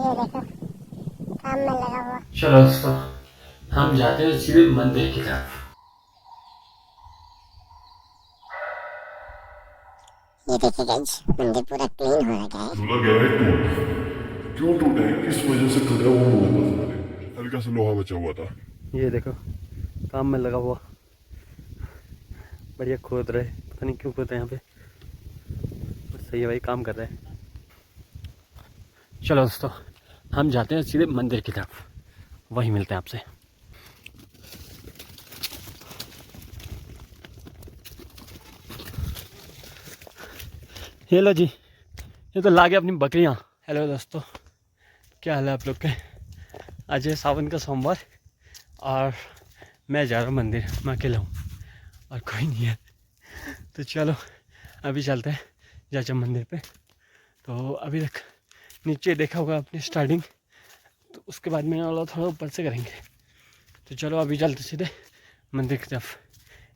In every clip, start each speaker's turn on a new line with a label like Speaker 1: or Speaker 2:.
Speaker 1: ये देखो काम में लगा हुआ।
Speaker 2: चलो दोस्तों, हम जाते हैं सीधे मंदिर की तरफ।
Speaker 1: ये देखिए गाइस, मंदिर पूरा क्लीन हो रखा है।
Speaker 3: झूला गया है टूट। क्यों टूटा है, किस वजह से टूटा है, वो मुझे पता नहीं। हल्का सा लोहा बचा हुआ था।
Speaker 2: ये देखो काम में लगा हुआ, बढ़िया खोद रहे, पता नहीं क्यों खोद रहे यहाँ पे, बस सही है भाई, काम कर रहे हैं। चलो दोस्तों, हम जाते हैं सीधे मंदिर की तरफ, वहीं मिलते हैं आपसे। हेलो जी, ये तो लागे अपनी बकरियाँ। हेलो दोस्तों, क्या हाल है आप लोग के? आज है सावन का सोमवार और मैं जा रहा हूँ मंदिर। मैं अकेला हूँ और कोई नहीं है, तो चलो अभी चलते हैं जाचा मंदिर पे। तो अभी तक नीचे देखा होगा आपने स्टार्टिंग, तो उसके बाद में वाला थोड़ा ऊपर से करेंगे। तो चलो अभी चलते सीधे मंदिर की तरफ।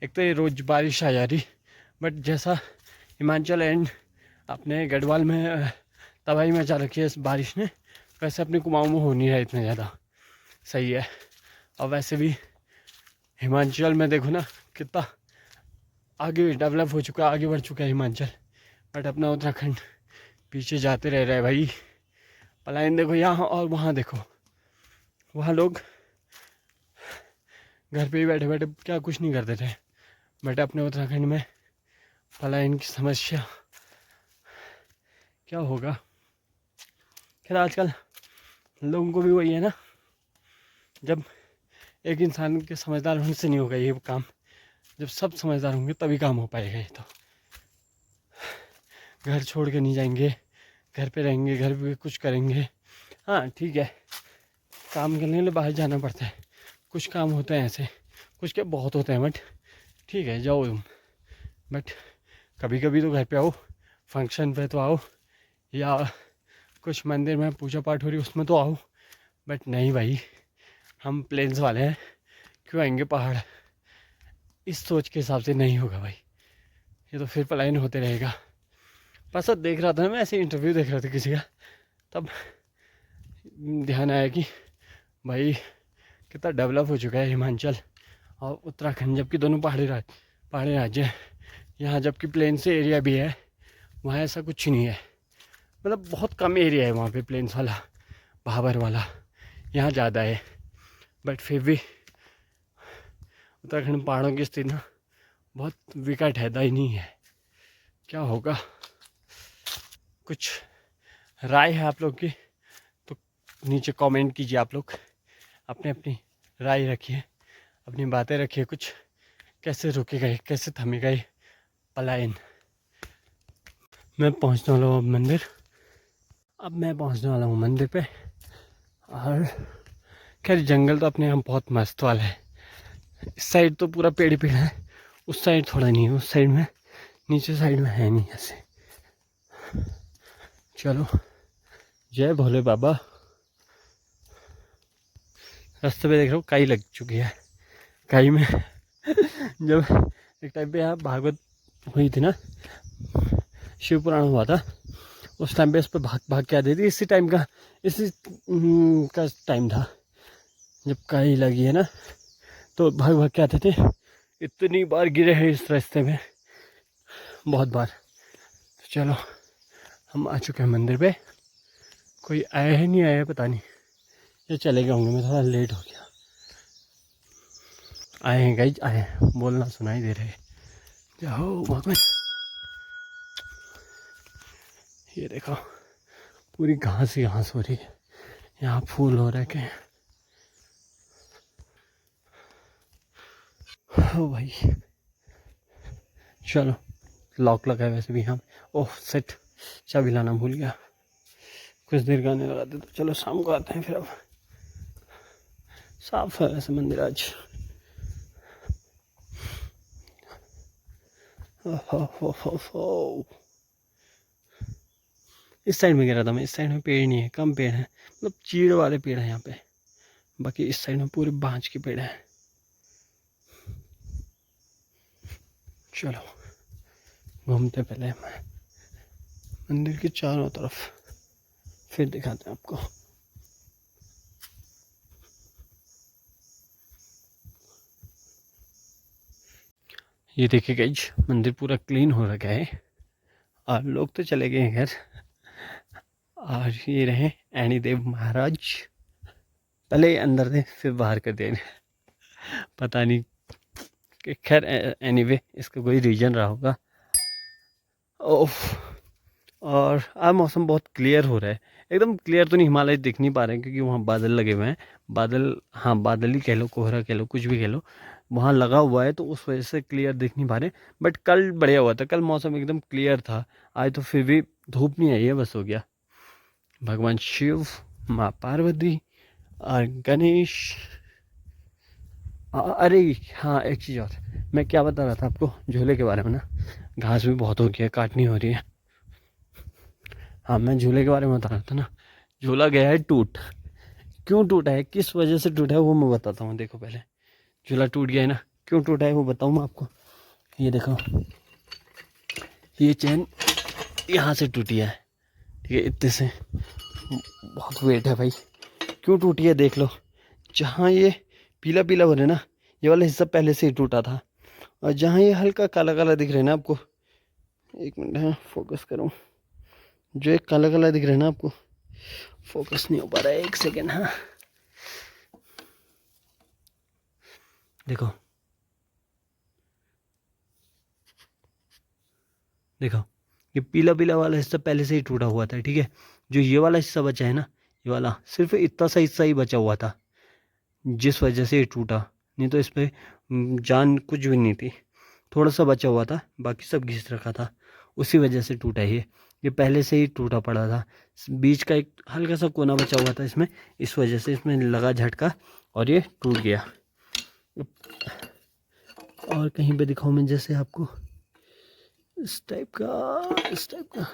Speaker 2: एक तो ये रोज़ बारिश आ जा रही, बट जैसा हिमाचल एंड अपने गढ़वाल में तबाही मचा रखी है इस बारिश ने, वैसे अपने कुमाऊं में हो नहीं रहा इतना ज़्यादा। सही है। और वैसे भी हिमाचल में देखो ना कितना आगे डेवलप हो चुका है, आगे बढ़ चुका है हिमाचल, बट अपना उत्तराखंड पीछे जाते रह रहा है भाई। पलायन देखो यहाँ और वहाँ देखो, वहाँ लोग घर पे ही बैठे बैठे क्या कुछ नहीं करते थे, बट अपने उत्तराखंड में पलायन की समस्या क्या होगा। खैर आजकल लोगों को भी वही है ना, जब एक इंसान के समझदार होने से नहीं होगा ये काम, जब सब समझदार होंगे तभी काम हो पाएगा। ये तो घर छोड़ के नहीं जाएंगे, घर पे रहेंगे, घर पे कुछ करेंगे। हाँ ठीक है, काम करने के लिए बाहर जाना पड़ता है, कुछ काम होते हैं ऐसे, कुछ क्या बहुत होते हैं, बट ठीक है जाओ तुम। बट कभी कभी तो घर पे आओ, फंक्शन पे तो आओ, या कुछ मंदिर में पूजा पाठ हो रही उसमें तो आओ। बट नहीं भाई, हम प्लेन्स वाले हैं, क्यों आएंगे पहाड़? इस सोच के हिसाब से नहीं होगा भाई, ये तो फिर पलायन होते रहेगा। बस अब देख रहा था ना मैं, ऐसे इंटरव्यू देख रहा था किसी का, तब ध्यान आया कि भाई कितना डेवलप हो चुका है हिमाचल और उत्तराखंड, जबकि दोनों पहाड़ी राज्य हैं। यहाँ जबकि प्लेन से एरिया भी है, वहाँ ऐसा कुछ नहीं है, मतलब बहुत कम एरिया है वहाँ पे प्लेन्स वाला, भाबर वाला। यहाँ ज़्यादा है, बट फिर भी उत्तराखंड पहाड़ों की स्थिति ना बहुत विकट है, दयनीय है। क्या होगा, कुछ राय है आप लोग की तो नीचे कमेंट कीजिए। आप लोग अपनी अपनी राय रखिए, अपनी बातें रखिए, कुछ कैसे रोकेगा ये, कैसे थमेगा ये पलायन। मैं पहुंचने वाला हूँ अब मंदिर, अब मैं पहुंचने वाला हूँ मंदिर पे। और खैर जंगल तो अपने यहाँ बहुत मस्त वाला है, इस साइड तो पूरा पेड़ ही पेड़ है, उस साइड थोड़ा नहीं है, उस साइड में नीचे साइड में है नहीं ऐसे। चलो जय भोले बाबा। रास्ते पे देख रहा हूँ काई लग चुकी है, काई में जब एक टाइम पे यहाँ भागवत हुई थी ना, शिव पुराण हुआ था, उस टाइम पे इस पर भाग भाग के आती थी। इसी टाइम का का टाइम था जब काई लगी है ना, तो भाग भाग के आते थे। इतनी बार गिरे हैं इस रास्ते में, बहुत बार। तो चलो हम आ चुके हैं मंदिर पे, कोई आया है नहीं आया है पता नहीं, ये चले गए होंगे, मैं थोड़ा लेट हो गया। आए हैं गाइज, आए हैं, बोलना सुनाई दे रहे। जाओ भगवान, ये देखो पूरी घास ही घास हो रही है, यहाँ फूल हो रखे हैं। ओ भाई चलो, लॉक लगा है वैसे भी यहाँ। ओह सेट, चाबी लाना भूल गया, कुछ देर गाने लगाते, तो चलो शाम को आते हैं फिर। अब साफ है वैसे मंदिर आज। हो। इस साइड में गिरा था मैं, इस साइड में पेड़ नहीं है, कम पेड़ है, मतलब चीड़ वाले पेड़ है यहाँ पे, बाकी इस साइड में पूरे बांझ के पेड़ है। चलो घूमते पहले मंदिर के चारों तरफ, फिर दिखाते हैं आपको। ये देखिए गाइज, मंदिर पूरा क्लीन हो रखा है और लोग तो चले गए हैं घर। और ये रहे एनी देव महाराज, पहले अंदर थे फिर बाहर कर दिया, पता नहीं कि खैर एनीवे इसका कोई रीजन रहा होगा। ओफ, और आज मौसम बहुत क्लियर हो रहा है, एकदम क्लियर तो नहीं, हिमालय दिख नहीं पा रहे हैं क्योंकि वहाँ बादल लगे हुए हैं। बादल, हाँ बादल ही कह लो, कोहरा कह लो, कुछ भी कह लो, वहाँ लगा हुआ है तो उस वजह से क्लियर दिख नहीं पा रहे। बट कल बढ़िया हुआ था, कल मौसम एकदम क्लियर था। आज तो फिर भी धूप नहीं आई है, बस हो गया। भगवान शिव, माँ पार्वती और गणेश। अरे हाँ, एक चीज़ और, मैं क्या बता रहा था आपको झूले के बारे में ना, घास भी बहुत हो गया, काटनी हो रही है। हाँ, मैं झूले के बारे में बता रहा था ना, झूला गया है टूट। क्यों टूटा है, किस वजह से टूटा है वो मैं बताता हूँ। देखो पहले, झूला टूट गया है ना, क्यों टूटा है वो बताऊँ मैं आपको। ये देखो, ये चैन यहाँ से टूटी है, ठीक है, इतने से, बहुत वेट है भाई। क्यों टूटी है देख लो, जहाँ ये पीला पीला हो रहा है ना, ये वाला हिस्सा पहले से ही टूटा था। और जहाँ ये हल्का काला काला दिख रहा है ना आपको, एक मिनट, हाँ फोकस करूँ, जो एक काला काला दिख रहा है ना आपको, फोकस नहीं हो पा रहा है, एक सेकेंड। हाँ देखो, देखो, ये पीला पीला वाला हिस्सा पहले से ही टूटा हुआ था, ठीक है। जो ये वाला हिस्सा बचा है ना, ये वाला सिर्फ इतना सा हिस्सा ही बचा हुआ था, जिस वजह से ये टूटा। नहीं तो इसमें जान कुछ भी नहीं थी, थोड़ा सा बचा हुआ था, बाकी सब घिस रखा था, उसी वजह से टूटा ये पहले से ही टूटा पड़ा था। बीच का एक हल्का सा कोना बचा हुआ था इसमें, इस वजह से इसमें लगा झटका और ये टूट गया। और कहीं पे दिखाऊं मैं जैसे आपको, इस टाइप का, इस टाइप का,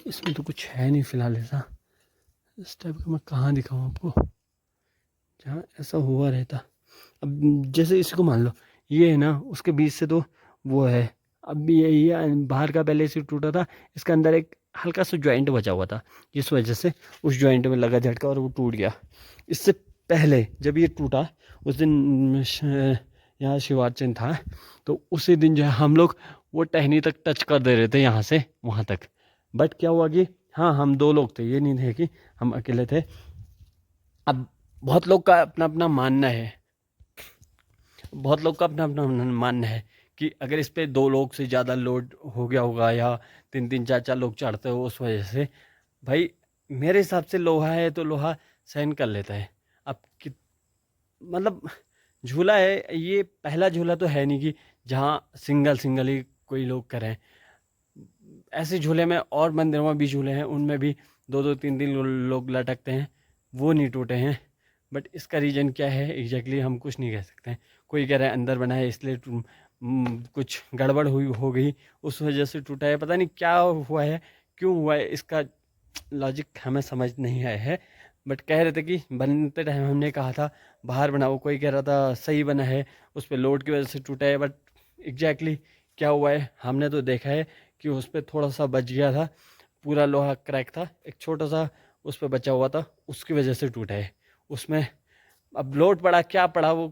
Speaker 2: इसमें तो कुछ है नहीं फिलहाल ऐसा। इस टाइप का मैं कहाँ दिखाऊं आपको, जहाँ ऐसा हुआ रहता। अब जैसे इसको मान लो, ये है ना, उसके बीच से तो वो है, अब ये बाहर का पहले से टूटा था, इसके अंदर एक हल्का सा जॉइंट बचा हुआ था, जिस वजह से उस जॉइंट में लगा झटका और वो टूट गया। इससे पहले जब ये टूटा, उस दिन यहाँ शिवार्चन था, तो उसी दिन जो है हम लोग वो टहनी तक टच कर दे रहे थे यहाँ से वहाँ तक। बट क्या हुआ कि हाँ, हम 2 लोग थे, ये नहीं थे कि हम अकेले थे। अब बहुत लोग का अपना अपना मानना है, बहुत लोग का अपना अपना मानना है कि अगर इस पे 2 लोग से ज़्यादा लोड हो गया होगा, या 3-3 4-4 लोग चढ़ते हो उस वजह से। भाई मेरे हिसाब से लोहा है तो लोहा सहन कर लेता है। अब कि मतलब झूला है, ये पहला झूला तो है नहीं कि जहाँ सिंगल सिंगल ही कोई लोग करें। ऐसे झूले में और मंदिरों में भी झूले हैं, उनमें भी 2-2 3-3 लोग लटकते हैं, वो नहीं टूटे हैं। बट इसका रीज़न क्या है एग्जैक्टली हम कुछ नहीं कह सकते हैं। कोई कह रहा है अंदर बना है इसलिए कुछ गड़बड़ हुई हो गई उस वजह से टूटा है, पता नहीं क्या हुआ है, क्यों हुआ है, इसका लॉजिक हमें समझ नहीं आया है। बट कह रहे थे कि बनते टाइम हमने कहा था बाहर बनाओ, कोई कह रहा था सही बना है, उस पर लोड की वजह से टूटा है। बट एग्जैक्टली क्या हुआ है हमने तो देखा है कि उस पर थोड़ा सा बच गया था, पूरा लोहा क्रैक था, एक छोटा सा उस पर बचा हुआ था, उसकी वजह से टूटा है। उसमें अब लोड पड़ा क्या पड़ा वो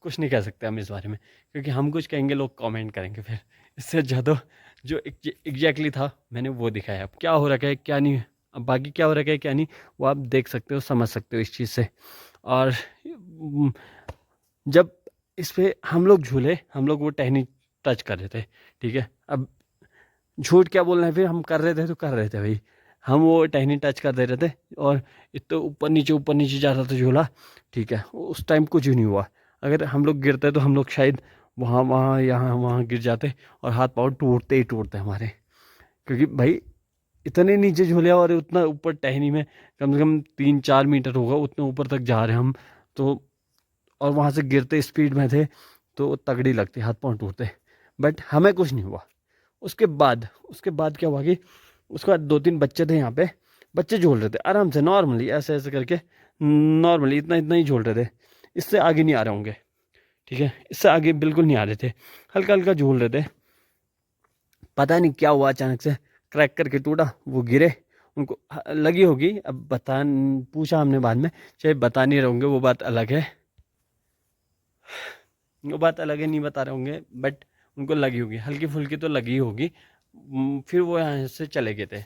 Speaker 2: कुछ नहीं कह सकते हम इस बारे में, क्योंकि हम कुछ कहेंगे लोग कमेंट करेंगे फिर। इससे ज़्यादा जो एग्जैक्टली था मैंने वो दिखाया। अब क्या हो रखा है क्या नहीं, अब बाकी क्या हो रखा है क्या नहीं वो आप देख सकते हो, समझ सकते हो इस चीज़ से। और जब इस पर हम लोग झूले, हम लोग वो टहनी टच कर रहे थे, ठीक है। अब झूठ क्या बोलना है, फिर हम कर रहे थे तो कर रहे थे भाई, हम वो टहनी टच कर दे रहे थे और इतना ऊपर नीचे जा रहा था झूला, ठीक है। उस टाइम कुछ भी नहीं हुआ। अगर हम लोग गिरते तो हम लोग शायद वहाँ यहाँ वहाँ गिर जाते और हाथ पाँव टूटते ही टूटते हमारे, क्योंकि भाई इतने नीचे झूले और उतना ऊपर टहनी में कम से कम 3-4 मीटर होगा, उतने ऊपर तक जा रहे हैं हम तो, और वहाँ से गिरते स्पीड में थे तो तगड़ी लगती, हाथ पाँव टूटते। बट हमें कुछ नहीं हुआ। उसके बाद क्या हुआ कि उसके बाद 2-3 बच्चे थे यहाँ पे, बच्चे झूल रहे थे आराम से, नॉर्मली ऐसे ऐसे करके, नॉर्मली इतना इतना ही झूल रहे थे, इससे आगे नहीं आ रहे होंगे, ठीक है, इससे आगे बिल्कुल नहीं आ रहे थे, हल्का हल्का झूल रहे थे। पता नहीं क्या हुआ, अचानक से क्रैक करके टूटा, वो गिरे, उनको लगी होगी। अब पूछा हमने बाद में, चाहे बता नहीं रहोगे वो बात अलग है। वो बात अलग है, नहीं बता रहे होंगे, बट उनको लगी होगी, हल्की फुल्की तो लगी होगी। फिर वो यहाँ से चले गए थे।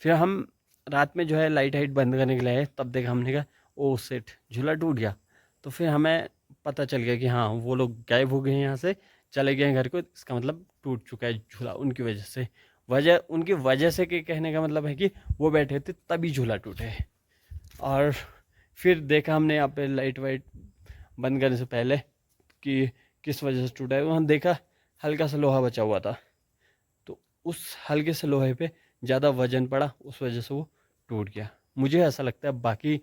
Speaker 2: फिर हम रात में जो है लाइट हाइट बंद करने के लिए आए, तब देखा हमने कहा ओ सेट झूला टूट गया। तो फिर हमें पता चल गया कि हाँ वो लोग गायब हो गए हैं, यहाँ से चले गए हैं घर को, इसका मतलब टूट चुका है झूला उनकी वजह से। उनकी वजह से के कहने का मतलब है कि वो बैठे थे तभी झूला टूटे। और फिर देखा हमने यहाँ पे लाइट वाइट बंद करने से पहले कि किस वजह से टूटा है। वहाँ देखा हल्का सा लोहा बचा हुआ था, तो उस हल्के से लोहे पे ज़्यादा वजन पड़ा, उस वजह से वो टूट गया। मुझे ऐसा लगता है, बाकी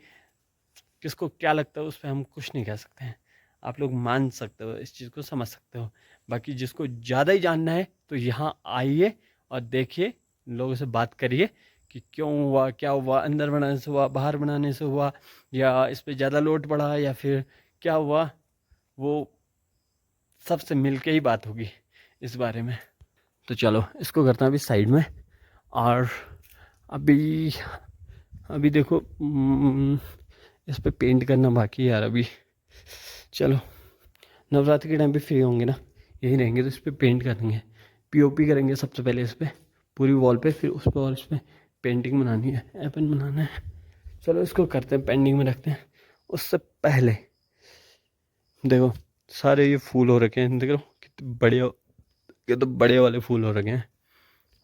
Speaker 2: किसको क्या लगता है उस पर हम कुछ नहीं कह सकते हैं। आप लोग मान सकते हो, इस चीज़ को समझ सकते हो। बाकी जिसको ज़्यादा ही जानना है तो यहाँ आइए और देखिए, लोगों से बात करिए कि क्यों हुआ, क्या हुआ, अंदर बनाने से हुआ, बाहर बनाने से हुआ, या इस पर ज़्यादा लोड पड़ा, या फिर क्या हुआ, वो सबसे मिल के ही बात होगी इस बारे में। तो चलो इसको करते हैं अभी साइड में। और अभी देखो इस पे पेंट करना बाकी है यार अभी। चलो नवरात्रि के टाइम पे फ्री होंगे ना, यही रहेंगे, तो इस पर पेंट करेंगे, पीओपी करेंगे सबसे पहले इस पर पूरी वॉल पे, फिर उस पर और इस पर पेंटिंग बनानी है, एपन बनाना है। चलो इसको करते हैं, पेंडिंग में रखते हैं। उससे पहले देखो सारे ये फूल हो रखे हैं, देखो कितने बढ़िया, ये तो बड़े वाले फूल हो रखे हैं।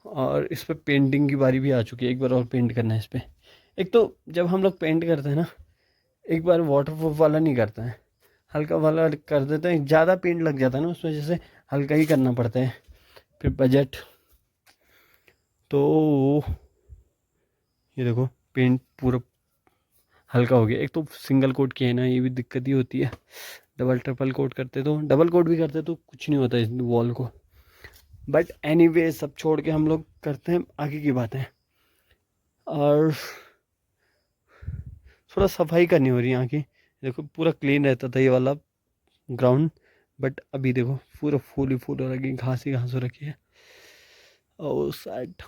Speaker 2: और इस पर पेंटिंग की बारी भी आ चुकी है, एक बार और पेंट करना है इस पर। एक तो जब हम लोग पेंट करते हैं ना, एक बार वाटरप्रूफ वाला नहीं करते हैं, हल्का वाला कर देते हैं, ज़्यादा पेंट लग जाता है ना, उस वजह से हल्का ही करना पड़ता है। फिर बजट तो ये देखो पेंट पूरा हल्का हो गया। एक तो सिंगल कोट किया है ना, ये भी दिक्कत ही होती है। डबल ट्रिपल कोट करते, तो डबल कोट भी करते तो कुछ नहीं होता इस वॉल को। बट एनीवे सब छोड़ के हम लोग करते हैं आगे की बातें। और थोड़ा सफाई करनी हो रही है यहाँ की। देखो पूरा क्लीन रहता था ये वाला ग्राउंड, बट अभी देखो पूरा फूल ही फूल हो रखी, घास ही घास हो रखी है। और साइड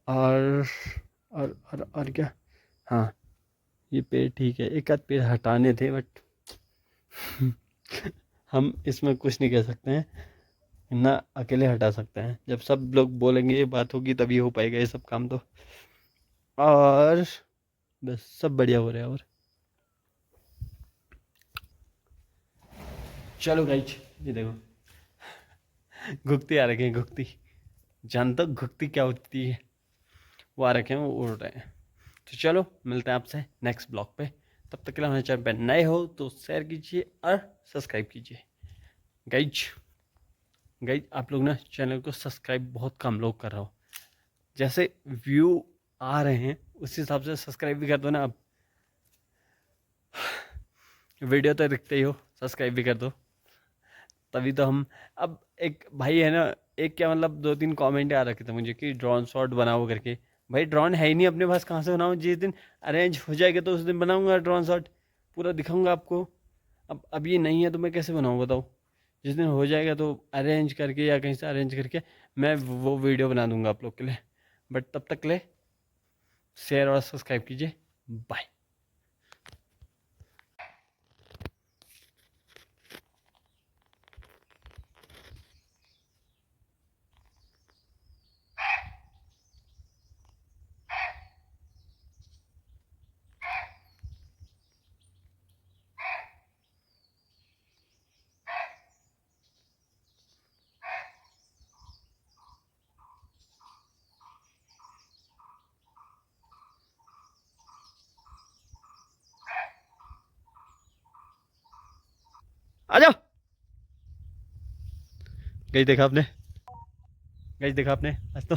Speaker 2: और क्या, हाँ ये पेड़ ठीक है, एक आध पेड़ हटाने थे, बट हम इसमें कुछ नहीं कह सकते हैं ना, अकेले हटा सकते हैं। जब सब लोग बोलेंगे ये बात होगी तभी हो पाएगा ये सब काम तो। और बस सब बढ़िया हो रहा है। और चलो गाइज ये देखो घुगती आ रखे हैं, घुगती जानता घुगती क्या होती है, वो आ रखे हैं, वो उड़ रहे हैं। तो चलो मिलते हैं आपसे नेक्स्ट ब्लॉग पे। तब तक के लिए हमारे चैनल पर नए हो तो शेयर कीजिए और सब्सक्राइब कीजिए। गाइज आप लोग ना चैनल को सब्सक्राइब बहुत कम लोग कर रहे हो, जैसे व्यू आ रहे हैं उस हिसाब से सब्सक्राइब भी कर दो ना। अब वीडियो तो दिखते ही हो, सब्सक्राइब भी कर दो, तभी तो हम। अब एक भाई है ना, एक क्या मतलब 2-3 कमेंट आ रखे थे मुझे कि ड्रोन शॉट बनाओ करके। भाई ड्रोन है ही नहीं अपने पास, कहाँ से बनाऊँ? जिस दिन अरेंज हो जाएगा तो उस दिन बनाऊँगा ड्रोन शॉट, पूरा दिखाऊँगा आपको। अब ये नहीं है तो मैं कैसे बनाऊँ बताओ? जिस दिन हो जाएगा तो अरेंज करके या कहीं से अरेंज करके मैं वो वीडियो बना दूँगा आप लोग के लिए। बट तब तक ले शेयर और सब्सक्राइब कीजिए। बाय। आ जाओ। गई देखा आपने आज तो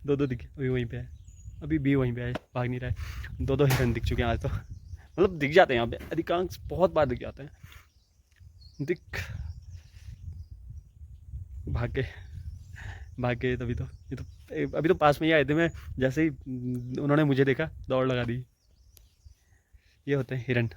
Speaker 2: दो दिखे, अभी वहीं पे है, अभी भी वहीं पे है, भाग नहीं रहा है। 2 हिरन दिख चुके हैं आज तो, मतलब दिख जाते हैं यहाँ पे, अधिकांश बहुत बार दिख जाते हैं। भाग के तभी तो, ये तो अभी तो पास में ही आए थे, मैं जैसे ही उन्होंने मुझे देखा दौड़ लगा दी। ये होते हैं हिरन।